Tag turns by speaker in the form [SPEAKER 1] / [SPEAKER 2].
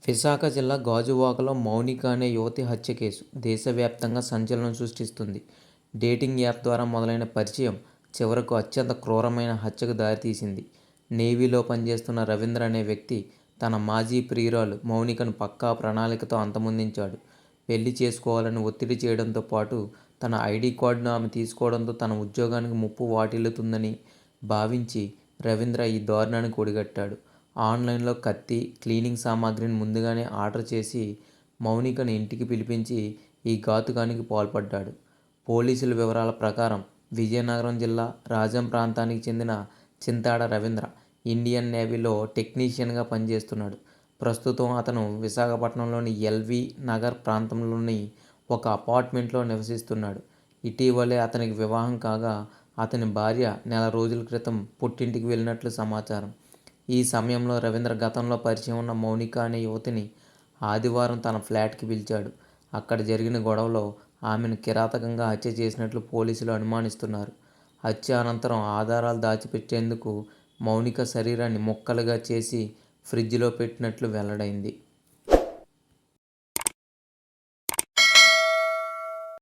[SPEAKER 1] విశాఖ జిల్లా గాజువాకలో మౌనిక అనే యువతి హత్య కేసు దేశవ్యాప్తంగా సంచలనం సృష్టిస్తుంది. డేటింగ్ యాప్ ద్వారా మొదలైన పరిచయం చివరకు అత్యంత క్రూరమైన హత్యకు దారితీసింది. నేవీలో పనిచేస్తున్న రవీంద్ర అనే వ్యక్తి తన మాజీ ప్రియురాలు మౌనికను పక్కా ప్రణాళికతో అంతమొందించాడు. పెళ్లి చేసుకోవాలని ఒత్తిడి చేయడంతో పాటు తన ఐడి కార్డును ఆమె తీసుకోవడంతో తన ఉద్యోగానికి ముప్పు వాటిల్లుతుందని భావించి రవీంద్ర ఈ దారుణానికి ఒడిగట్టాడు. ఆన్లైన్లో కత్తి, క్లీనింగ్ సామాగ్రిని ముందుగానే ఆర్డర్ చేసి మౌనికను ఇంటికి పిలిపించి ఈ ఘాతుకానికి పాల్పడ్డాడు. పోలీసుల వివరాల ప్రకారం విజయనగరం జిల్లా రాజం ప్రాంతానికి చెందిన చింతాడ రవీంద్ర ఇండియన్ నేవీలో టెక్నీషియన్గా పనిచేస్తున్నాడు. ప్రస్తుతం అతను విశాఖపట్నంలోని ఎల్వి నగర్ ప్రాంతంలోని ఒక అపార్ట్మెంట్లో నివసిస్తున్నాడు. ఇటీవలే అతనికి వివాహం కాగా అతని భార్య నెల రోజుల క్రితం పుట్టింటికి వెళ్ళినట్లు సమాచారం. ఈ సమయంలో రవీంద్ర గతంలో పరిచయం ఉన్న మౌనిక అనే యువతిని ఆదివారం తన ఫ్లాట్కి పిలిచాడు. అక్కడ జరిగిన గొడవలో ఆమెను కిరాతకంగా హత్య చేసినట్లు పోలీసులు అనుమానిస్తున్నారు. హత్య అనంతరం ఆధారాలు దాచిపెట్టేందుకు మౌనిక శరీరాన్ని ముక్కలుగా చేసి ఫ్రిడ్జ్లో పెట్టినట్లు వెల్లడైంది.